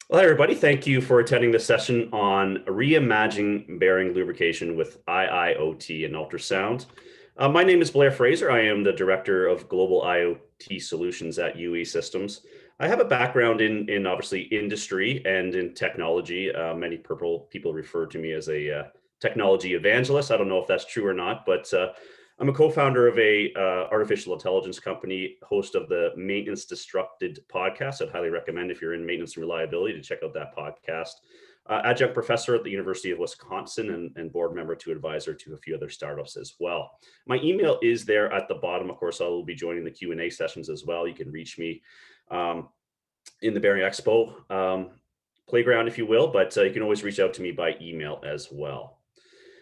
Well, hi, everybody. Thank you for attending this session on Reimagine bearing lubrication with IIoT and Ultrasound. My name is Blair Fraser. I am the Director of Global IoT Solutions at UE Systems. I have a background in obviously industry and in technology. Many people refer to me as a technology evangelist. I don't know if that's true or not, but I'm a co-founder of a artificial intelligence company, host of the Maintenance Disrupted podcast. I'd highly recommend if you're in maintenance and reliability to check out that podcast. Adjunct professor at the University of Wisconsin and board member to advisor to a few other startups as well. My email is there at the bottom. Of course, I will be joining the Q&A sessions as well. You can reach me in the Bearing Expo playground, if you will, but you can always reach out to me by email as well.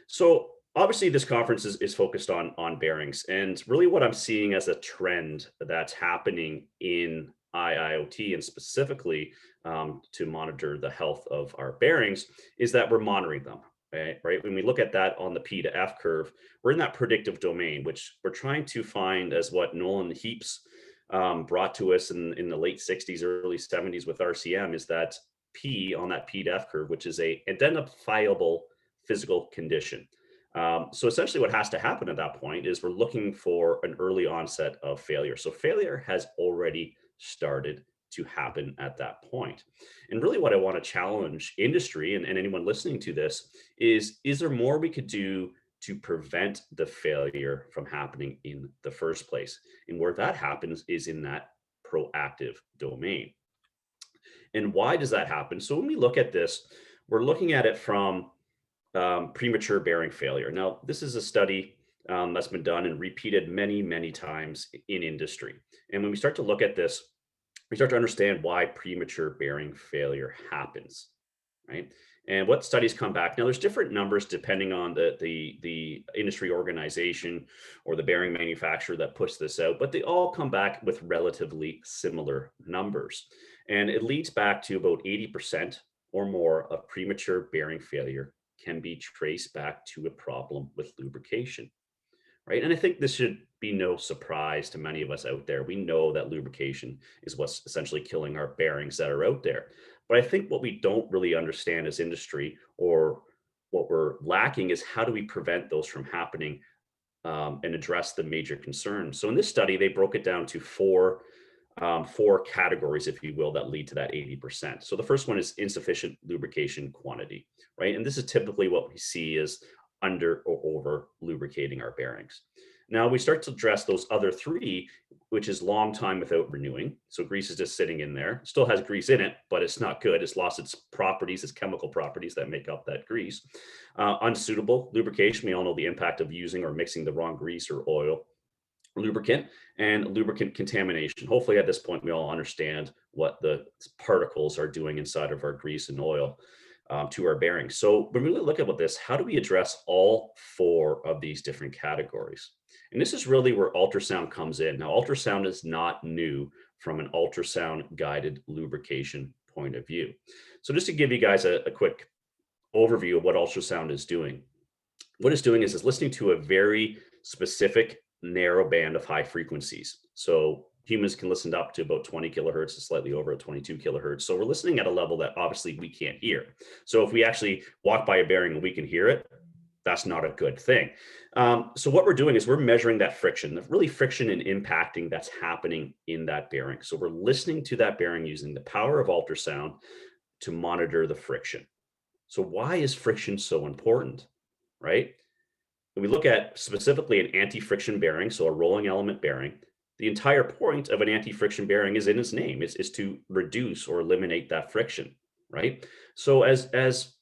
So obviously this conference is focused on bearings, and really what I'm seeing as a trend that's happening in IIoT and specifically to monitor the health of our bearings is that we're monitoring them. Right. When we look at that on the P to F curve, we're in that predictive domain, which we're trying to find as what Nolan Heaps brought to us in the late 60s, early 70s with RCM, is that P on that P to F curve, which is a identifiable physical condition. So essentially what has to happen at that point is we're looking for an early onset of failure. So failure has already started to happen at that point. And really what I want to challenge industry and anyone listening to this is there more we could do to prevent the failure from happening in the first place? And where that happens is in that proactive domain. And why does that happen? So when we look at this, we're looking at it from premature bearing failure. Now, this is a study that's been done and repeated many, many times in industry. And when we start to look at this, we start to understand why premature bearing failure happens, right? And what studies come back. Now, there's different numbers depending on the industry organization or the bearing manufacturer that puts this out, but they all come back with relatively similar numbers. And it leads back to about 80% or more of premature bearing failure can be traced back to a problem with lubrication, right? And I think this should be no surprise to many of us out there. We know that lubrication is what's essentially killing our bearings that are out there. But I think what we don't really understand as industry, or what we're lacking, is how do we prevent those from happening and address the major concerns. So in this study, they broke it down to four categories, if you will, that lead to that 80%. So the first one is insufficient lubrication quantity, right? And this is typically what we see is under or over lubricating our bearings. Now we start to address those other three, which is long time without renewing. So grease is just sitting in there, still has grease in it, but it's not good. It's lost its properties, its chemical properties that make up that grease. Unsuitable lubrication. We all know the impact of using or mixing the wrong grease or oil lubricant, and lubricant contamination. Hopefully at this point we all understand what the particles are doing inside of our grease and oil to our bearings. So when we really look at this, how do we address all four of these different categories? And this is really where ultrasound comes in. Now, ultrasound is not new from an ultrasound guided lubrication point of view. So just to give you guys a quick overview of what ultrasound is doing, what it's doing is it's listening to a very specific narrow band of high frequencies. So humans can listen up to about 20 kilohertz to slightly over at 22 kilohertz. So we're listening at a level that obviously we can't hear. So if we actually walk by a bearing and we can hear it, that's not a good thing. So what we're doing is we're measuring that friction, the really friction and impacting that's happening in that bearing. So we're listening to that bearing using the power of ultrasound to monitor the friction. So why is friction so important, right? When we look at specifically an anti-friction bearing, so a rolling element bearing, the entire point of an anti-friction bearing is in its name, is to reduce or eliminate that friction, right? So as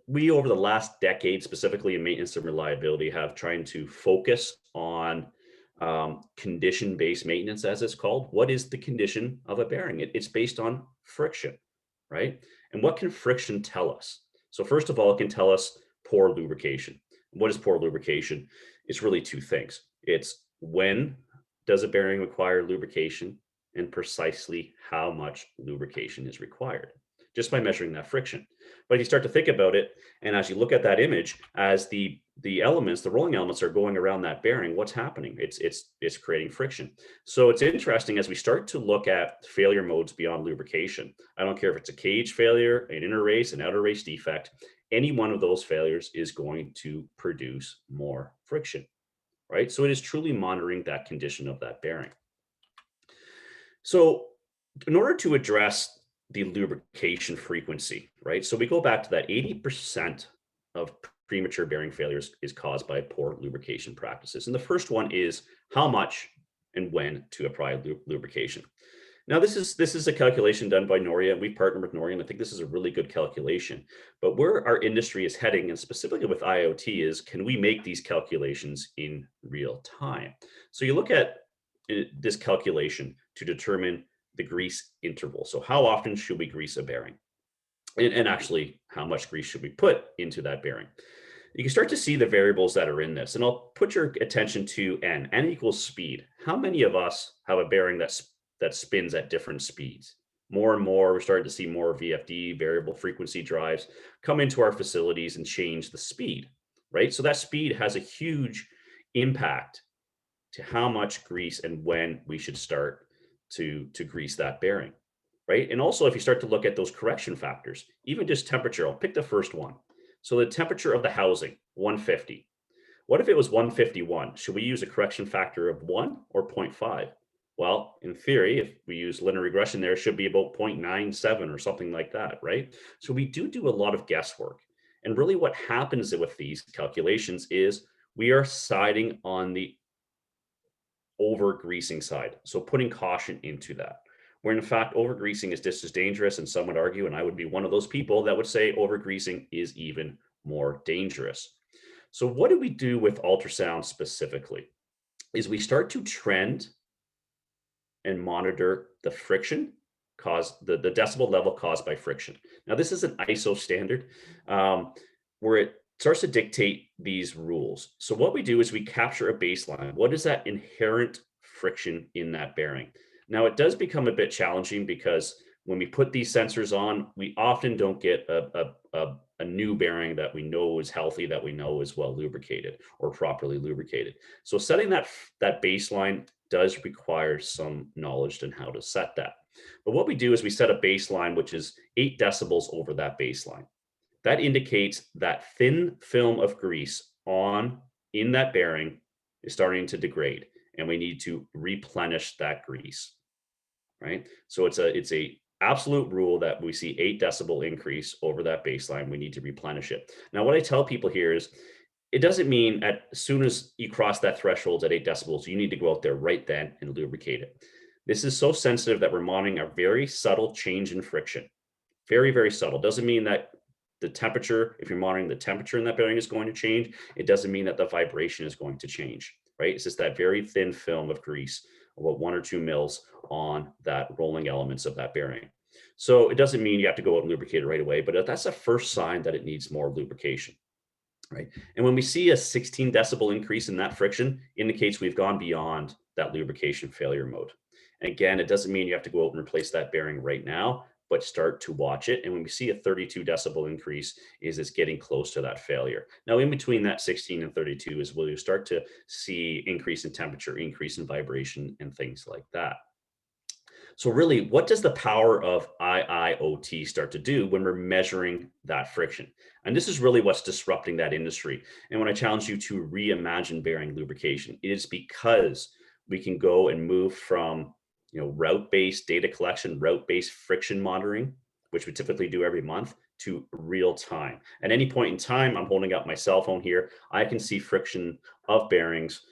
we over the last decade, specifically in maintenance and reliability, have trying to focus on condition-based maintenance, as it's called. What is the condition of a bearing? It's based on friction, right? And what can friction tell us? So first of all, it can tell us poor lubrication. What is poor lubrication? It's really two things. It's when does a bearing require lubrication, and precisely how much lubrication is required. just by measuring that friction. But if you start to think about it, and as you look at that image, as the elements, the rolling elements are going around that bearing, what's happening? It's creating friction. So it's interesting as we start to look at failure modes beyond lubrication. I don't care if it's a cage failure, an inner race, an outer race defect, any one of those failures is going to produce more friction, right? So it is truly monitoring that condition of that bearing. So in order to address the lubrication frequency, right? So we go back to that 80% of premature bearing failures is caused by poor lubrication practices. And the first one is how much and when to apply lubrication. Now, this is a calculation done by Noria. We partner with Noria, and I think this is a really good calculation. But where our industry is heading, and specifically with IoT, is can we make these calculations in real time? So you look at this calculation to determine the grease interval. So how often should we grease a bearing? And actually, how much grease should we put into that bearing? You can start to see the variables that are in this, and I'll put your attention to N. N equals speed. How many of us have a bearing that spins at different speeds? More and more, we're starting to see more VFD, variable frequency drives, come into our facilities and change the speed, right? So that speed has a huge impact to how much grease and when we should start to grease that bearing, right? And also, if you start to look at those correction factors, even just temperature, I'll pick the first one. So the temperature of the housing, 150. What if it was 151? Should we use a correction factor of 1 or 0.5? Well, in theory, if we use linear regression there, it should be about 0.97 or something like that, right? So we do a lot of guesswork. And really what happens with these calculations is we are siding on the over greasing side. So putting caution into that. Where in fact, over greasing is just as dangerous, and some would argue, and I would be one of those people that would say over greasing is even more dangerous. So what do we do with ultrasound specifically? Is we start to trend and monitor the friction caused, the decibel level caused by friction. Now, this is an ISO standard where it starts to dictate these rules. So what we do is we capture a baseline. What is that inherent friction in that bearing? Now, it does become a bit challenging because when we put these sensors on, we often don't get a new bearing that we know is healthy, that we know is well lubricated or properly lubricated. So setting that baseline does require some knowledge on how to set that. But what we do is we set a baseline, which is 8 decibels over that baseline. That indicates that thin film of grease in that bearing is starting to degrade, and we need to replenish that grease, right? So it's a absolute rule that we see 8 decibel increase over that baseline, we need to replenish it. Now, what I tell people here is it doesn't mean as soon as you cross that threshold at 8 decibels, you need to go out there right then and lubricate it. This is so sensitive that we're monitoring a very subtle change in friction. Very, very subtle. Doesn't mean that the temperature, if you're monitoring the temperature in that bearing is going to change. It doesn't mean that the vibration is going to change, right? It's just that very thin film of grease, about 1 or 2 mils on that rolling elements of that bearing. So it doesn't mean you have to go out and lubricate it right away, but that's a first sign that it needs more lubrication, right? And when we see a 16 decibel increase in that friction, indicates we've gone beyond that lubrication failure mode. And again, it doesn't mean you have to go out and replace that bearing right now, but start to watch it. And when we see a 32 decibel increase, it's getting close to that failure. Now, in between that 16 and 32 is where you start to see increase in temperature, increase in vibration, and things like that. So really, what does the power of IIoT start to do when we're measuring that friction? And this is really what's disrupting that industry. And when I challenge you to reimagine bearing lubrication, it is because we can go and move from route-based data collection, route-based friction monitoring, which we typically do every month, to real time. At any point in time, I'm holding up my cell phone here, I can see friction of bearings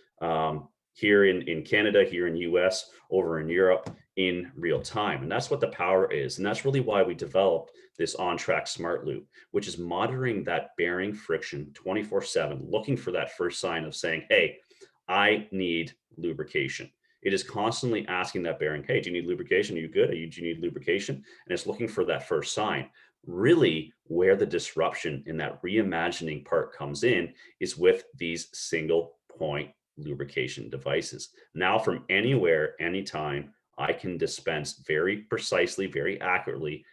here in Canada, here in US, over in Europe in real time. And that's what the power is. And that's really why we developed this on-track smart loop, which is monitoring that bearing friction 24/7, looking for that first sign of saying, hey, I need lubrication. It is constantly asking that bearing, hey, do you need lubrication? Are you good? Do you need lubrication? And it's looking for that first sign. Really, where the disruption in that reimagining part comes in is with these single point lubrication devices. Now, from anywhere, anytime, I can dispense very precisely, very accurately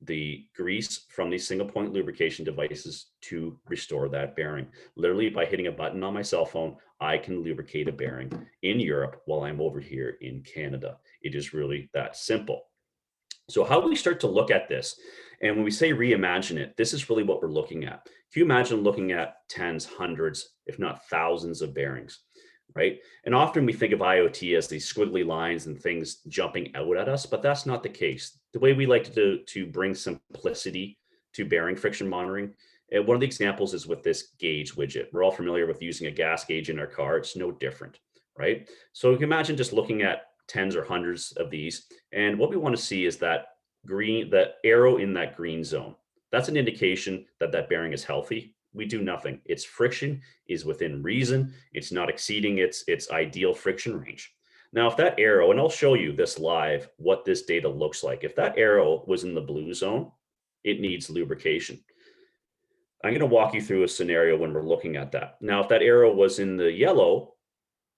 the grease from these single point lubrication devices to restore that bearing. Literally by hitting a button on my cell phone, I can lubricate a bearing in Europe while I'm over here in Canada. It is really that simple. So how do we start to look at this? And when we say reimagine it, this is really what we're looking at. If you imagine looking at tens, hundreds, if not thousands of bearings, right? And often we think of IoT as these squiggly lines and things jumping out at us, but that's not the case. The way we like to do to bring simplicity to bearing friction monitoring, and one of the examples is with this gauge widget. We're all familiar with using a gas gauge in our car. It's no different, right? So you can imagine just looking at tens or hundreds of these. And what we want to see is that green, the arrow in that green zone. That's an indication that that bearing is healthy. We do nothing. Its friction is within reason. It's not exceeding its ideal friction range. Now, if that arrow, and I'll show you this live, what this data looks like. If that arrow was in the blue zone, it needs lubrication. I'm going to walk you through a scenario when we're looking at that. Now, if that arrow was in the yellow,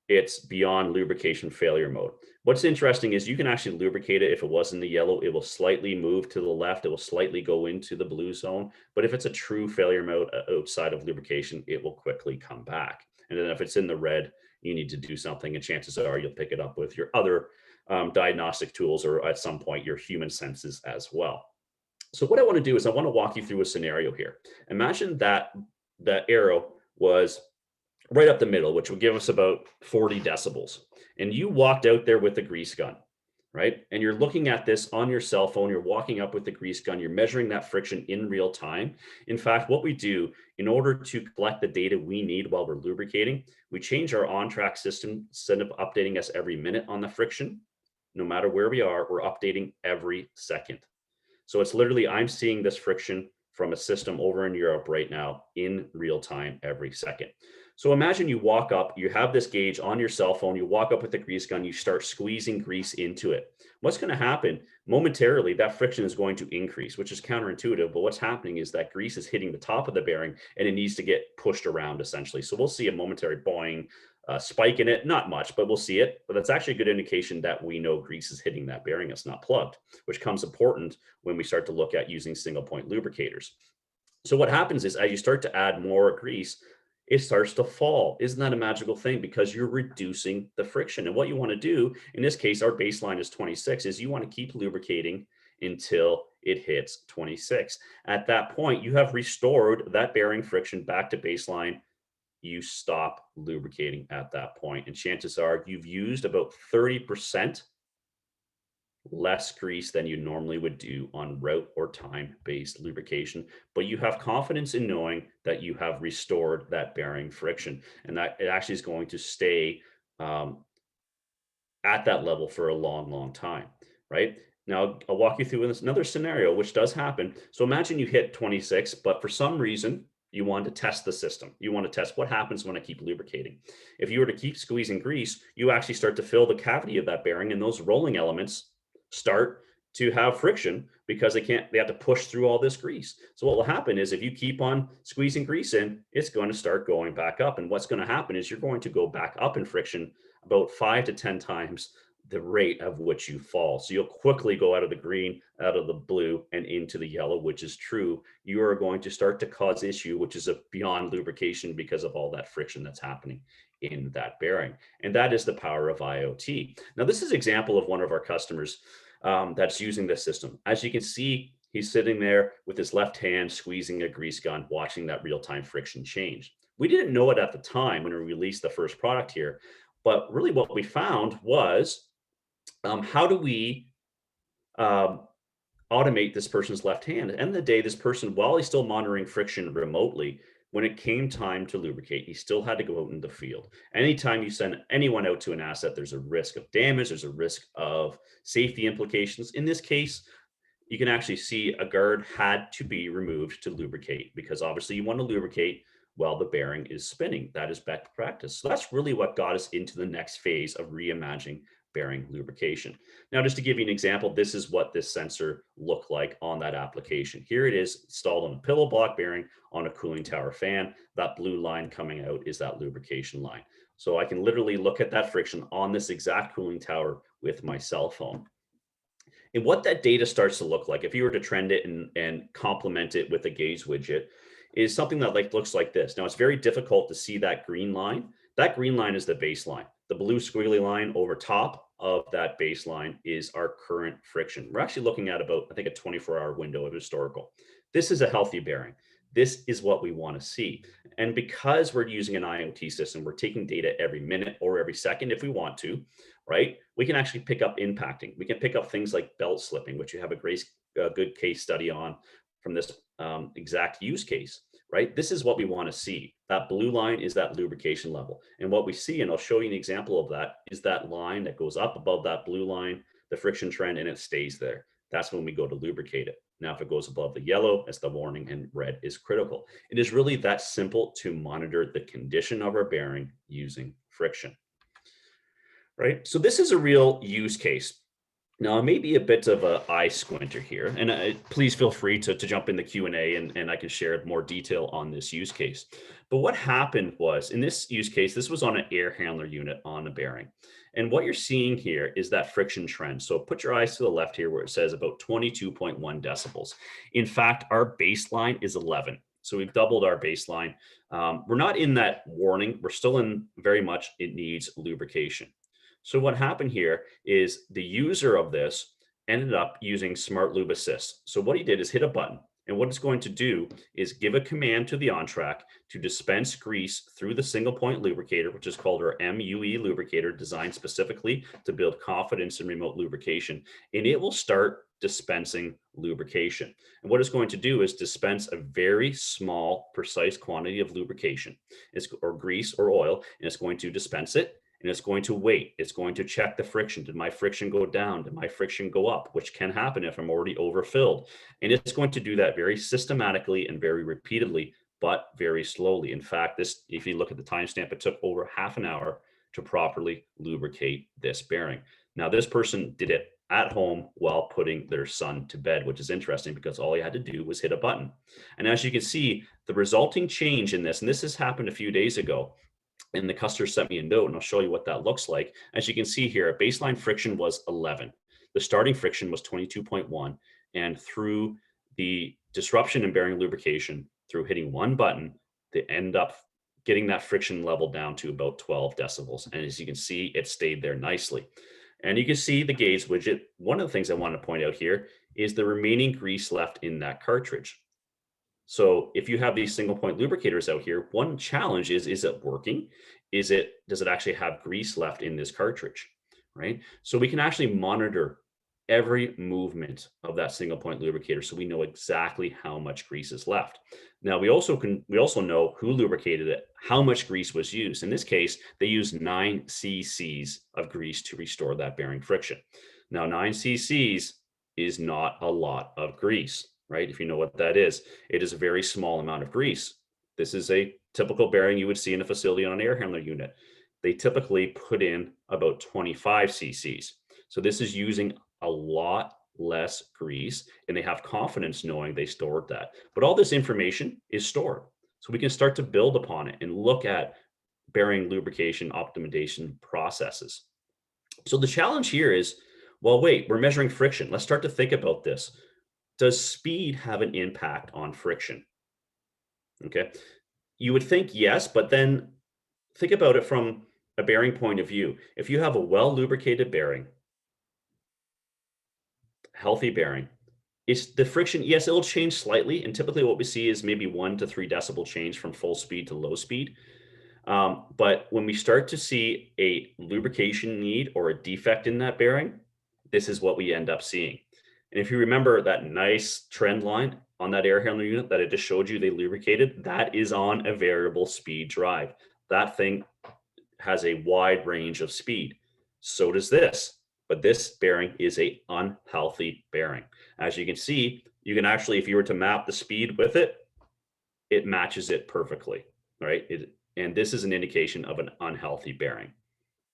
it's beyond lubrication failure mode. What's interesting is you can actually lubricate it. If it was in the yellow, it will slightly move to the left. It will slightly go into the blue zone. But if it's a true failure mode outside of lubrication, it will quickly come back. And then if it's in the red, you need to do something. And chances are you'll pick it up with your other diagnostic tools, or at some point your human senses as well. So what I want to do is I want to walk you through a scenario here. Imagine that the arrow was right up the middle, which would give us about 40 decibels. And you walked out there with a grease gun, right? And you're looking at this on your cell phone. You're walking up with the grease gun. You're measuring that friction in real time. In fact, what we do in order to collect the data we need while we're lubricating, we change our on-track system instead of updating us every minute on the friction. No matter where we are, we're updating every second. So it's literally, I'm seeing this friction from a system over in Europe right now in real time every second. So imagine you walk up, you have this gauge on your cell phone, you walk up with the grease gun, you start squeezing grease into it. What's going to happen momentarily, that friction is going to increase, which is counterintuitive. But what's happening is that grease is hitting the top of the bearing and it needs to get pushed around essentially. So we'll see a momentary boing, spike in it, not much, but we'll see it. But that's actually a good indication that we know grease is hitting that bearing. It's not plugged, which comes important when we start to look at using single point lubricators. So what happens is as you start to add more grease, it starts to fall. Isn't that a magical thing? Because you're reducing the friction. And what you want to do, in this case, our baseline is 26, is you want to keep lubricating until it hits 26. At that point, you have restored that bearing friction back to baseline. You stop lubricating at that point. And chances are you've used about 30% less grease than you normally would do on route or time-based lubrication, but you have confidence in knowing that you have restored that bearing friction and that it actually is going to stay at that level for a long, long time, right? Now, I'll walk you through this another scenario, which does happen. So imagine you hit 26, but for some reason, you want to test the system. You want to test what happens when I keep lubricating. If you were to keep squeezing grease, you actually start to fill the cavity of that bearing, and those rolling elements start to have friction because they have to push through all this grease. So what will happen is if you keep on squeezing grease in, it's going to start going back up. And what's going to happen is you're going to go back up in friction about 5 to 10 times the rate of which you fall. So you'll quickly go out of the green, out of the blue, and into the yellow, which is true. You are going to start to cause issue, which is beyond lubrication because of all that friction that's happening in that bearing. And that is the power of IoT. Now, this is an example of one of our customers that's using this system. As you can see, he's sitting there with his left hand squeezing a grease gun, watching that real-time friction change. We didn't know it at the time when we released the first product here, but really what we found was how do we automate this person's left hand? At the end of the day, this person, while he's still monitoring friction remotely, when it came time to lubricate, he still had to go out in the field. Anytime you send anyone out to an asset, there's a risk of damage, there's a risk of safety implications. In this case, you can actually see a guard had to be removed to lubricate because obviously you want to lubricate while the bearing is spinning. That is best practice. So that's really what got us into the next phase of reimagining bearing lubrication. Now, just to give you an example, this is what this sensor looked like on that application. Here it is installed on a pillow block bearing on a cooling tower fan. That blue line coming out is that lubrication line. So I can literally look at that friction on this exact cooling tower with my cell phone. And what that data starts to look like, if you were to trend it and complement it with a gauge widget, is something that looks like this. Now, it's very difficult to see that green line. That green line is the baseline. The blue squiggly line over top of that baseline is our current friction. We're actually looking at about, I think, a 24-hour window of historical. This is a healthy bearing. This is what we want to see. And because we're using an IoT system, we're taking data every minute or every second if we want to, right? We can actually pick up impacting. We can pick up things like belt slipping, which you have a good case study on from this exact use case, right? This is what we want to see. That blue line is that lubrication level. And what we see, and I'll show you an example of that, is that line that goes up above that blue line, the friction trend, and it stays there. That's when we go to lubricate it. Now, if it goes above the yellow, it's the warning, and red is critical. It is really that simple to monitor the condition of our bearing using friction, right? So this is a real use case. Now, I may be a bit of an eye squinter here, and please feel free to jump in the Q&A and I can share more detail on this use case. But what happened was, in this use case, this was on an air handler unit on a bearing. And what you're seeing here is that friction trend. So put your eyes to the left here where it says about 22.1 decibels. In fact, our baseline is 11. So we've doubled our baseline. We're not in that warning. We're still in very much it needs lubrication. So what happened here is the user of this ended up using Smart Lube Assist. So what he did is hit a button, and what it's going to do is give a command to the on-track to dispense grease through the single point lubricator, which is called our MUE lubricator, designed specifically to build confidence in remote lubrication. And it will start dispensing lubrication. And what it's going to do is dispense a very small, precise quantity of lubrication, or grease or oil, and it's going to dispense it. And it's going to wait. It's going to check the friction. Did my friction go down? Did my friction go up? Which can happen if I'm already overfilled. And it's going to do that very systematically and very repeatedly, but very slowly. In fact, this, if you look at the timestamp, it took over half an hour to properly lubricate this bearing. Now, this person did it at home while putting their son to bed, which is interesting because all he had to do was hit a button. And as you can see, the resulting change in this, and this has happened a few days ago, and the customer sent me a note, and I'll show you what that looks like. As you can see here, baseline friction was 11. The starting friction was 22.1. And through the disruption in bearing lubrication, through hitting one button, they end up getting that friction level down to about 12 decibels. And as you can see, it stayed there nicely. And you can see the gauge widget. One of the things I want to point out here is the remaining grease left in that cartridge. So if you have these single point lubricators out here, one challenge is it working? Does it actually have grease left in this cartridge, right? So we can actually monitor every movement of that single point lubricator so we know exactly how much grease is left. Now we also know who lubricated it, how much grease was used. In this case, they used 9 cc's of grease to restore that bearing friction. Now 9 cc's is not a lot of grease, right? If you know what that is, it is a very small amount of grease. This is a typical bearing you would see in a facility on an air handler unit. They typically put in about 25 cc's. So this is using a lot less grease, and they have confidence knowing they stored that. But all this information is stored. So we can start to build upon it and look at bearing lubrication optimization processes. So the challenge here is, well, wait, we're measuring friction. Let's start to think about this. Does speed have an impact on friction? Okay. You would think yes, but then think about it from a bearing point of view. If you have a well lubricated bearing, healthy bearing, it's the friction, yes, it'll change slightly. And typically what we see is maybe 1 to 3 decibel change from full speed to low speed. But when we start to see a lubrication need or a defect in that bearing, this is what we end up seeing. And if you remember that nice trend line on that air handler unit that I just showed you, they lubricated, that is on a variable speed drive. That thing has a wide range of speed. So does this, but this bearing is a unhealthy bearing. As you can see, you can actually, if you were to map the speed with it, it matches it perfectly, right? And this is an indication of an unhealthy bearing,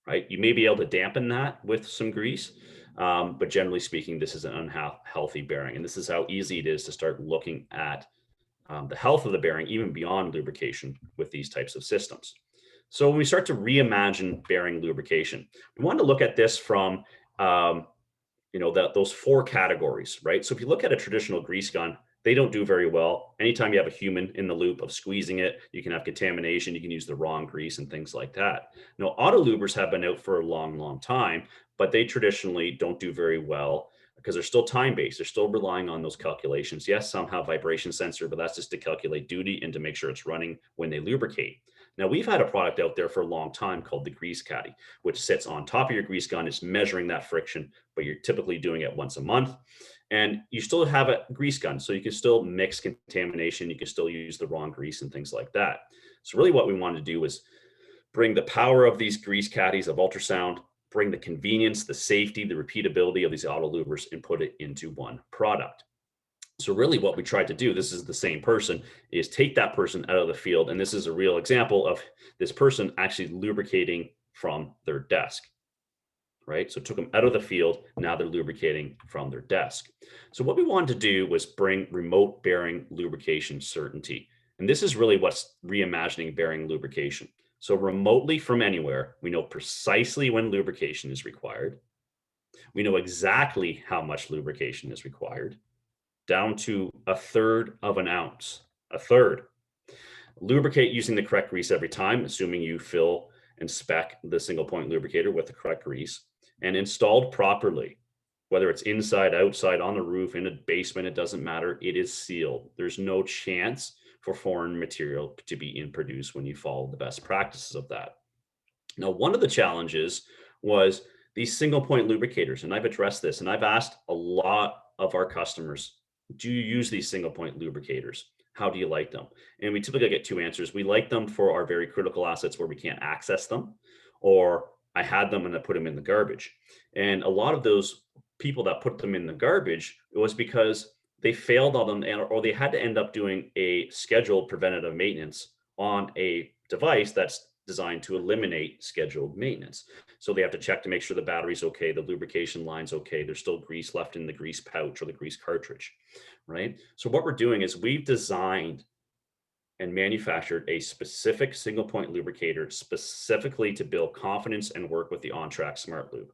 right? You may be able to dampen that with some grease, but generally speaking, this is an unhealthy bearing. And this is how easy it is to start looking at the health of the bearing, even beyond lubrication with these types of systems. So when we start to reimagine bearing lubrication, we want to look at this from that those four categories, right? So if you look at a traditional grease gun, they don't do very well. Anytime you have a human in the loop of squeezing it, you can have contamination, you can use the wrong grease and things like that. Now, auto lubers have been out for a long, long time, but they traditionally don't do very well because they're still time-based. They're still relying on those calculations. Yes, some have vibration sensor, but that's just to calculate duty and to make sure it's running when they lubricate. Now, we've had a product out there for a long time called the Grease Caddy, which sits on top of your grease gun. It's measuring that friction, but you're typically doing it once a month. And you still have a grease gun, so you can still mix contamination. You can still use the wrong grease and things like that. So really what we wanted to do was bring the power of these grease caddies of ultrasound, bring the convenience, the safety, the repeatability of these auto lubers, and put it into one product. So really what we tried to do, this is the same person, is take that person out of the field. And this is a real example of this person actually lubricating from their desk, right? So it took them out of the field. Now they're lubricating from their desk. So what we wanted to do was bring remote bearing lubrication certainty. And this is really what's reimagining bearing lubrication. So remotely from anywhere, we know precisely when lubrication is required. We know exactly how much lubrication is required, down to a third of an ounce, a third. Lubricate using the correct grease every time, assuming you fill and spec the single point lubricator with the correct grease, and installed properly. Whether it's inside, outside, on the roof, in a basement, it doesn't matter. It is sealed. There's no chance for foreign material to be introduced when you follow the best practices of that. Now, one of the challenges was these single point lubricators, and I've addressed this, and I've asked a lot of our customers, do you use these single point lubricators? How do you like them? And we typically get two answers. We like them for our very critical assets where we can't access them, or I had them and I put them in the garbage. And a lot of those people that put them in the garbage, it was because they failed on them, or they had to end up doing a scheduled preventative maintenance on a device that's designed to eliminate scheduled maintenance. So they have to check to make sure the battery's okay, the lubrication line's okay, there's still grease left in the grease pouch or the grease cartridge, right? So what we're doing is we've designed and manufactured a specific single point lubricator specifically to build confidence and work with the on-track smart lube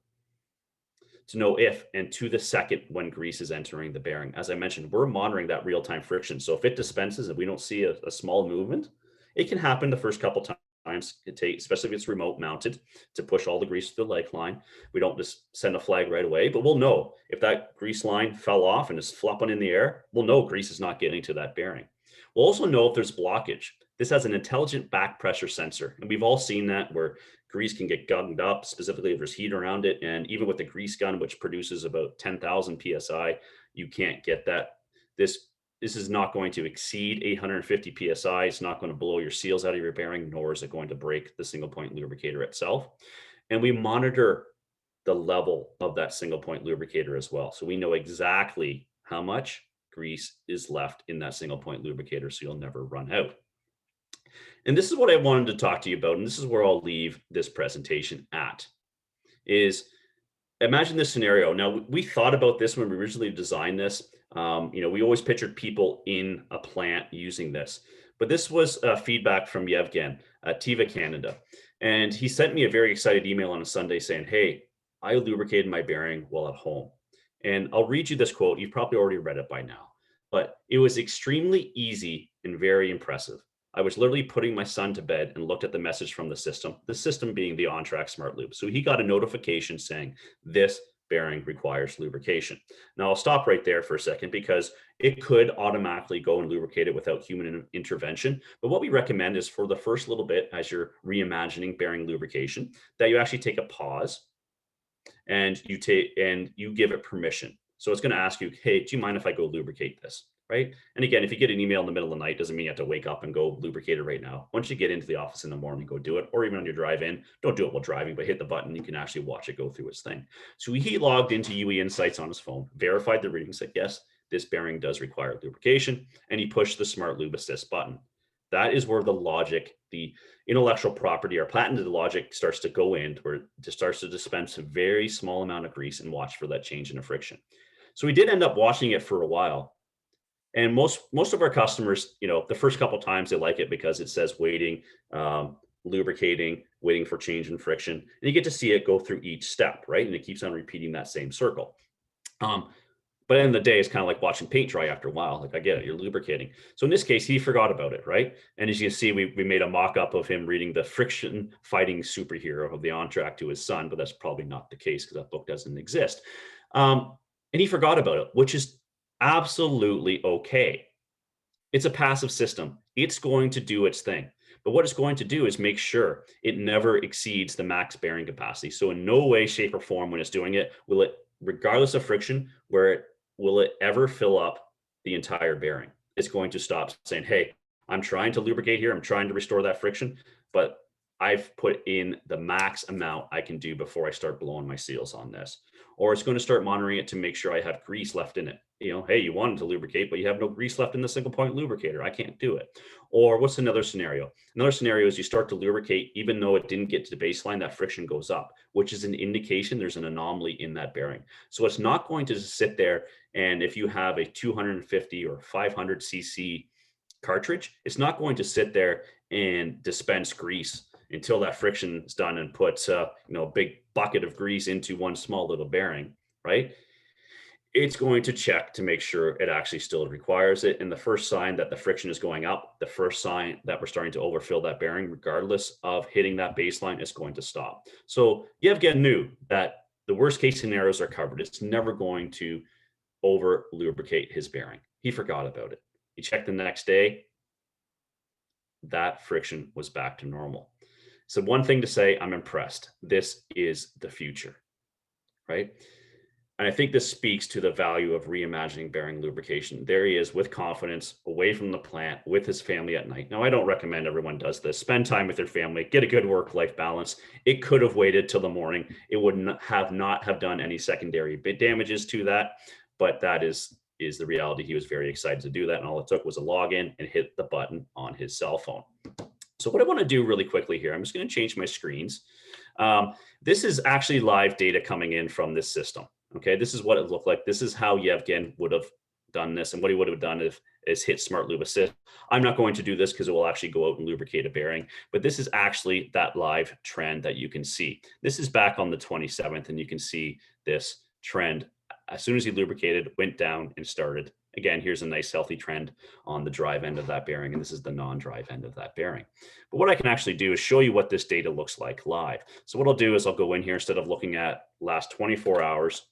to know if and to the second when grease is entering the bearing. As I mentioned, we're monitoring that real-time friction. So if it dispenses and we don't see a small movement, it can happen the first couple times. It takes, especially if it's remote mounted, to push all the grease to the leg line. We don't just send a flag right away, but we'll know if that grease line fell off and is flopping in the air, we'll know grease is not getting to that bearing. We'll also know if there's blockage. This has an intelligent back pressure sensor, and we've all seen that where grease can get gunged up, specifically if there's heat around it. And even with the grease gun, which produces about 10,000 psi, you can't get that. This is not going to exceed 850 psi. It's not going to blow your seals out of your bearing, nor is it going to break the single point lubricator itself. And we monitor the level of that single point lubricator as well. So we know exactly how much grease is left in that single point lubricator, so you'll never run out. And this is what I wanted to talk to you about, and this is where I'll leave this presentation at, is imagine this scenario. Now, we thought about this when we originally designed this. We always pictured people in a plant using this, but this was feedback from Yevgen at Tiva Canada. And he sent me a very excited email on a Sunday saying, hey, I lubricated my bearing while at home. And I'll read you this quote. You've probably already read it by now, but it was extremely easy and very impressive. I was literally putting my son to bed and looked at the message from the system being the on-track smart lube. So he got a notification saying this bearing requires lubrication. Now I'll stop right there for a second because it could automatically go and lubricate it without human intervention. But what we recommend is for the first little bit, as you're reimagining bearing lubrication, that you actually take a pause and you give it permission. So it's going to ask you, hey, do you mind if I go lubricate this? Right. And again, if you get an email in the middle of the night, doesn't mean you have to wake up and go lubricate it right now. Once you get into the office in the morning, go do it. Or even on your drive in, don't do it while driving, but hit the button. You can actually watch it go through its thing. So he logged into UE Insights on his phone, verified the reading, said, yes, this bearing does require lubrication. And he pushed the Smart Lube Assist button. That is where the logic, the intellectual property, or patented logic starts to go in, where it starts to dispense a very small amount of grease and watch for that change in the friction. So we did end up watching it for a while. And most of our customers, the first couple of times they like it because it says waiting, lubricating, waiting for change in friction. And you get to see it go through each step, right? And it keeps on repeating that same circle. But at the end of the day, it's kind of like watching paint dry after a while. Like, I get it, you're lubricating. So in this case, he forgot about it, right? And as you can see, we made a mock-up of him reading the friction fighting superhero of the on-track to his son, but that's probably not the case because that book doesn't exist. And he forgot about it, which is absolutely okay. It's a passive system. It's going to do its thing. But what it's going to do is make sure it never exceeds the max bearing capacity. So in no way, shape, or form when it's doing it, will it, regardless of friction, will it ever fill up the entire bearing. It's going to stop saying, hey, I'm trying to lubricate here. I'm trying to restore that friction, but I've put in the max amount I can do before I start blowing my seals on this. Or it's going to start monitoring it to make sure I have grease left in it. Hey, you wanted to lubricate, but you have no grease left in the single point lubricator. I can't do it. Or what's another scenario? Another scenario is you start to lubricate, even though it didn't get to the baseline, that friction goes up, which is an indication there's an anomaly in that bearing. So it's not going to sit there, and if you have a 250 or 500 cc cartridge, it's not going to sit there and dispense grease until that friction is done and puts a big bucket of grease into one small little bearing, right? It's going to check to make sure it actually still requires it. And the first sign that the friction is going up, the first sign that we're starting to overfill that bearing, regardless of hitting that baseline, is going to stop. So Yevgen knew that the worst case scenarios are covered. It's never going to over lubricate his bearing. He forgot about it. He checked the next day, that friction was back to normal. So one thing to say, I'm impressed. This is the future, right? And I think this speaks to the value of reimagining bearing lubrication. There he is with confidence, away from the plant, with his family at night. Now, I don't recommend everyone does this. Spend time with your family, get a good work-life balance. It could have waited till the morning. It would not have done any secondary bit damages to that, but that is the reality. He was very excited to do that, and all it took was a login and hit the button on his cell phone. So what I want to do really quickly here, I'm just going to change my screens. This is actually live data coming in from this system. Okay, this is what it looked like. This is how Yevgen would have done this, and what he would have done is hit Smart Lube Assist. I'm not going to do this because it will actually go out and lubricate a bearing, but this is actually that live trend that you can see. This is back on the 27th, and you can see this trend. As soon as he lubricated, went down and started. Again, here's a nice healthy trend on the drive end of that bearing, and this is the non-drive end of that bearing. But what I can actually do is show you what this data looks like live. So what I'll do is I'll go in here, instead of looking at last 24 hours,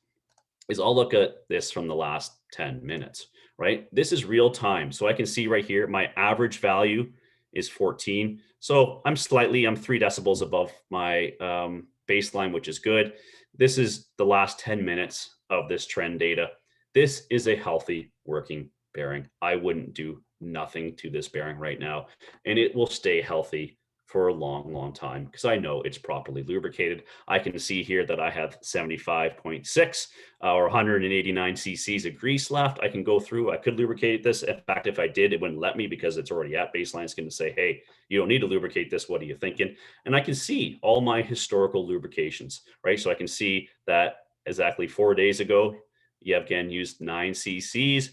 is I'll look at this from the last 10 minutes, right? This is real time. So I can see right here, my average value is 14. So I'm 3 decibels above my baseline, which is good. This is the last 10 minutes of this trend data. This is a healthy working bearing. I wouldn't do nothing to this bearing right now, and it will stay healthy for a long, long time because I know it's properly lubricated. I can see here that I have 75.6 or 189 cc's of grease left. I can go through, I could lubricate this. In fact, if I did, it wouldn't let me because it's already at baseline. It's going to say, hey, you don't need to lubricate this. What are you thinking? And I can see all my historical lubrications, right? So I can see that exactly 4 days ago, Yevgen used 9 cc's.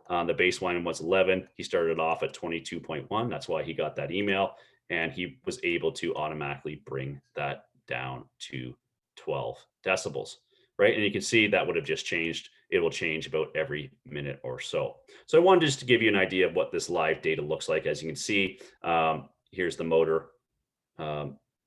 The baseline was 11. He started off at 22.1. That's why he got that email. And he was able to automatically bring that down to 12 decibels, right? And you can see that would have just changed. It will change about every minute or so. So I wanted just to give you an idea of what this live data looks like. As you can see, here's the motor,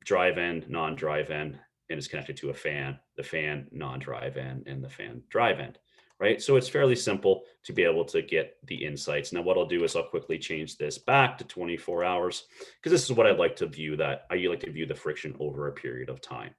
drive end, non-drive end, and it's connected to a fan, the fan non-drive end, and the fan drive end. Right? So it's fairly simple to be able to get the insights. Now, what I'll do is I'll quickly change this back to 24 hours because this is what I'd like to view, that I like to view the friction over a period of time.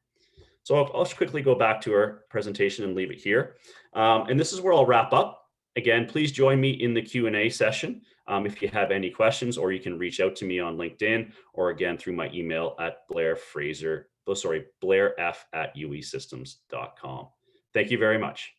So I'll quickly go back to our presentation and leave it here. And this is where I'll wrap up. Again, please join me in the Q&A session if you have any questions, or you can reach out to me on LinkedIn, or again through my email at blairf@uesystems.com. Thank you very much.